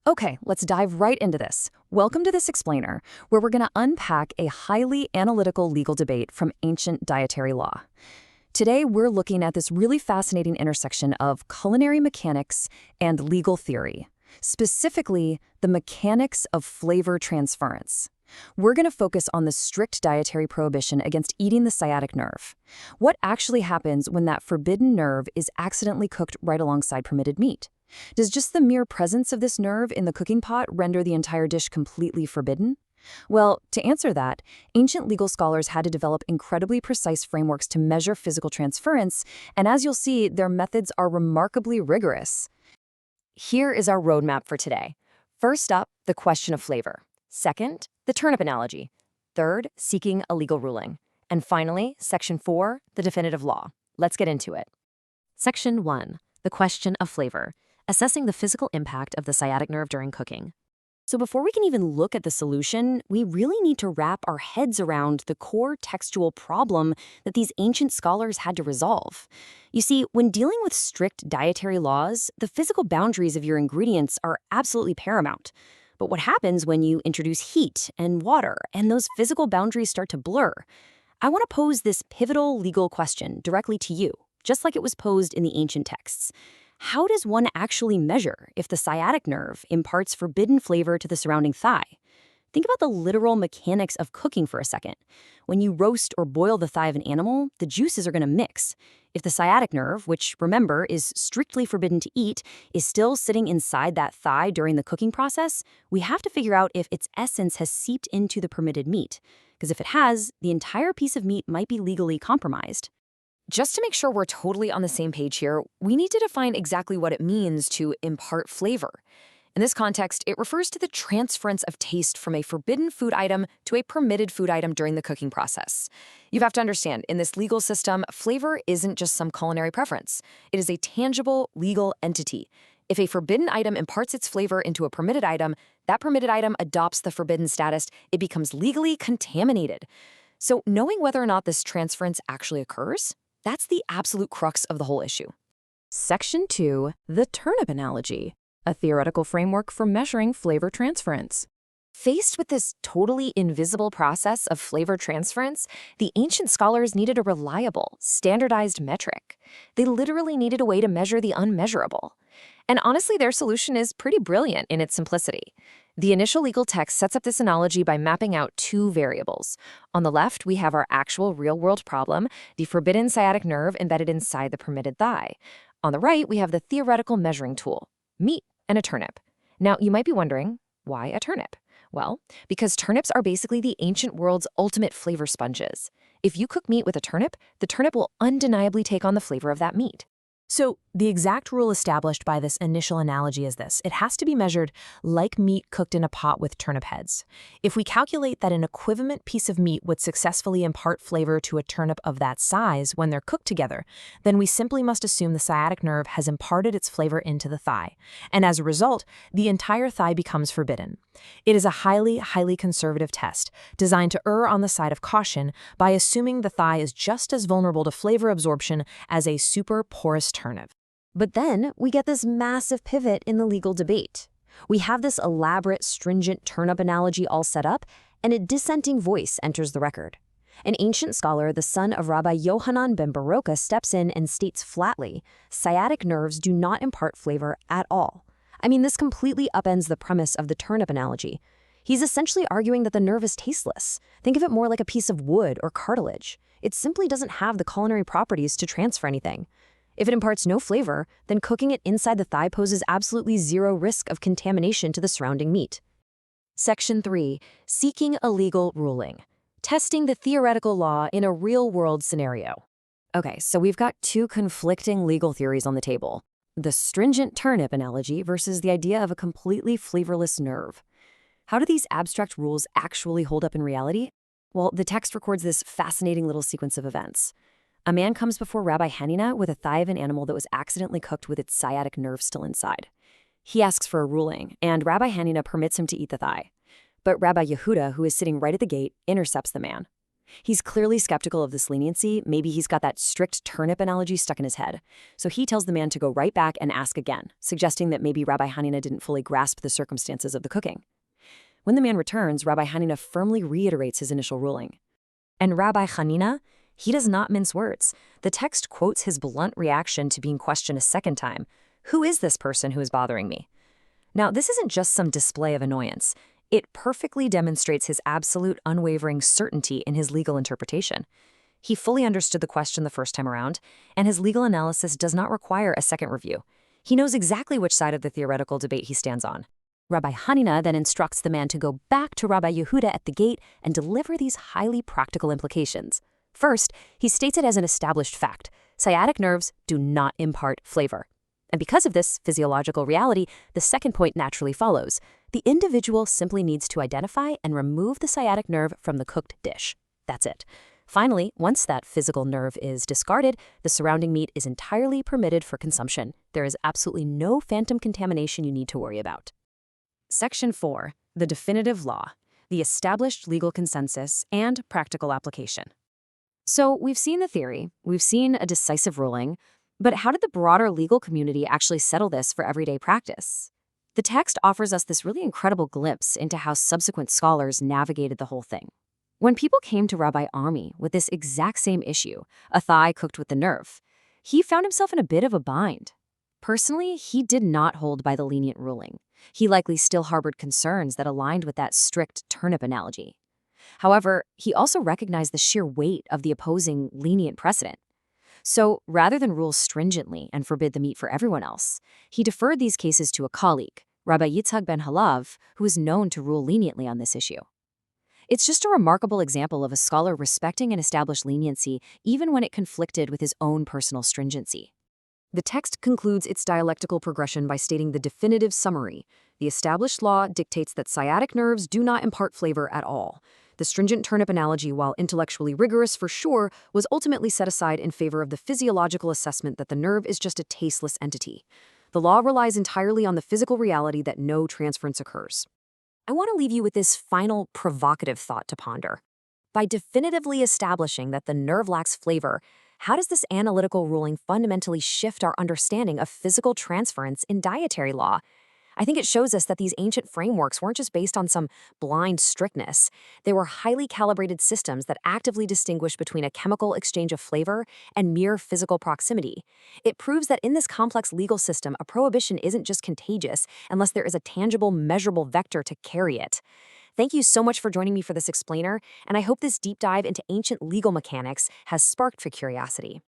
Okay, let's dive right into this. Welcome to This Explainer, where we're going to unpack a highly analytical legal debate from ancient dietary law. Today, we're looking at this really fascinating intersection of culinary mechanics and legal theory, specifically the mechanics of flavor transference. We're going to focus on the strict dietary prohibition against eating the sciatic nerve. What actually happens when that forbidden nerve is accidentally cooked right alongside permitted meat? Does just the mere presence of this nerve in the cooking pot render the entire dish completely forbidden? Well, to answer that, ancient legal scholars had to develop incredibly precise frameworks to measure physical transference, and as you'll see, their methods are remarkably rigorous. Here is our roadmap for today. First up, the question of flavor. Second, the turnip analogy. Third, seeking a legal ruling. And finally, Section 4, the definitive law. Let's get into it. Section 1, the question of flavor. Assessing the physical impact of the sciatic nerve during cooking. So before we can even look at the solution, we really need to wrap our heads around the core textual problem that these ancient scholars had to resolve. You see, when dealing with strict dietary laws, the physical boundaries of your ingredients are absolutely paramount. But what happens when you introduce heat and water and those physical boundaries start to blur? I want to pose this pivotal legal question directly to you, just like it was posed in the ancient texts. How does one actually measure if the sciatic nerve imparts forbidden flavor to the surrounding thigh? Think about the literal mechanics of cooking for a second. When you roast or boil the thigh of an animal, the juices are going to mix. If the sciatic nerve, which, remember, is strictly forbidden to eat, is still sitting inside that thigh during the cooking process, we have to figure out if its essence has seeped into the permitted meat. Because if it has, the entire piece of meat might be legally compromised. Just to make sure we're totally on the same page here, we need to define exactly what it means to impart flavor. In this context, it refers to the transference of taste from a forbidden food item to a permitted food item during the cooking process. You have to understand, in this legal system, flavor isn't just some culinary preference. It is a tangible, legal entity. If a forbidden item imparts its flavor into a permitted item, that permitted item adopts the forbidden status. It becomes legally contaminated. So knowing whether or not this transference actually occurs, that's the absolute crux of the whole issue. Section 2, the turnip analogy, a theoretical framework for measuring flavor transference. Faced with this totally invisible process of flavor transference, the ancient scholars needed a reliable, standardized metric. They literally needed a way to measure the unmeasurable. And honestly, their solution is pretty brilliant in its simplicity. The initial legal text sets up this analogy by mapping out two variables. On the left, we have our actual real-world problem, the forbidden sciatic nerve embedded inside the permitted thigh. On the right, we have the theoretical measuring tool, meat and a turnip. Now, you might be wondering, why a turnip? Well, because turnips are basically the ancient world's ultimate flavor sponges. If you cook meat with a turnip, the turnip will undeniably take on the flavor of that meat. So the exact rule established by this initial analogy is this. It has to be measured like meat cooked in a pot with turnip heads. If we calculate that an equivalent piece of meat would successfully impart flavor to a turnip of that size when they're cooked together, then we simply must assume the sciatic nerve has imparted its flavor into the thigh. And as a result, the entire thigh becomes forbidden. It is a highly conservative test, designed to err on the side of caution by assuming the thigh is just as vulnerable to flavor absorption as a super porous turnip. But then we get this massive pivot in the legal debate. We have this elaborate, stringent turnip analogy all set up, and a dissenting voice enters the record. An ancient scholar, the son of Rabbi Yoḥanan ben Beroka, steps in and states flatly, sciatic nerves do not impart flavor at all. I mean, this completely upends the premise of the turnip analogy. He's essentially arguing that the nerve is tasteless. Think of it more like a piece of wood or cartilage. It simply doesn't have the culinary properties to transfer anything. If it imparts no flavor, then cooking it inside the thigh poses absolutely zero risk of contamination to the surrounding meat. Section 3, seeking a legal ruling. Testing the theoretical law in a real-world scenario. Okay, so we've got two conflicting legal theories on the table. The stringent turnip analogy versus the idea of a completely flavorless nerve. How do these abstract rules actually hold up in reality? Well, the text records this fascinating little sequence of events. A man comes before Rabbi Ḥanina with a thigh of an animal that was accidentally cooked with its sciatic nerve still inside. He asks for a ruling, and Rabbi Ḥanina permits him to eat the thigh. But Rabbi Yehuda, who is sitting right at the gate, intercepts the man. He's clearly skeptical of this leniency. Maybe he's got that strict turnip analogy stuck in his head. So he tells the man to go right back and ask again, suggesting that maybe Rabbi Ḥanina didn't fully grasp the circumstances of the cooking. When the man returns, Rabbi Ḥanina firmly reiterates his initial ruling. And Rabbi Ḥanina, he does not mince words. The text quotes his blunt reaction to being questioned a second time. Who is this person who is bothering me? Now, this isn't just some display of annoyance. It perfectly demonstrates his absolute unwavering certainty in his legal interpretation. He fully understood the question the first time around, and his legal analysis does not require a second review. He knows exactly which side of the theoretical debate he stands on. Rabbi Ḥanina then instructs the man to go back to Rabbi Yehuda at the gate and deliver these highly practical implications. First, he states it as an established fact. Sciatic nerves do not impart flavor. And because of this physiological reality, the second point naturally follows. The individual simply needs to identify and remove the sciatic nerve from the cooked dish. That's it. Finally, once that physical nerve is discarded, the surrounding meat is entirely permitted for consumption. There is absolutely no phantom contamination you need to worry about. Section 4. The definitive law, the established legal consensus, and practical application. So we've seen the theory, we've seen a decisive ruling, but how did the broader legal community actually settle this for everyday practice? The text offers us this really incredible glimpse into how subsequent scholars navigated the whole thing. When people came to Rabbi Ami with this exact same issue, a thigh cooked with the nerve, he found himself in a bit of a bind. Personally, he did not hold by the lenient ruling. He likely still harbored concerns that aligned with that strict turnip analogy. However, he also recognized the sheer weight of the opposing lenient precedent. So, rather than rule stringently and forbid the meat for everyone else, he deferred these cases to a colleague, Rabbi Yitzhak ben Halav, who is known to rule leniently on this issue. It's just a remarkable example of a scholar respecting an established leniency even when it conflicted with his own personal stringency. The text concludes its dialectical progression by stating the definitive summary. The established law dictates that sciatic nerves do not impart flavor at all. The stringent turnip analogy, while intellectually rigorous for sure, was ultimately set aside in favor of the physiological assessment that the nerve is just a tasteless entity. The law relies entirely on the physical reality that no transference occurs. I want to leave you with this final provocative thought to ponder. By definitively establishing that the nerve lacks flavor, how does this analytical ruling fundamentally shift our understanding of physical transference in dietary law? I think it shows us that these ancient frameworks weren't just based on some blind strictness. They were highly calibrated systems that actively distinguish between a chemical exchange of flavor and mere physical proximity. It proves that in this complex legal system, a prohibition isn't just contagious unless there is a tangible, measurable vector to carry it. Thank you so much for joining me for this explainer, and I hope this deep dive into ancient legal mechanics has sparked your curiosity.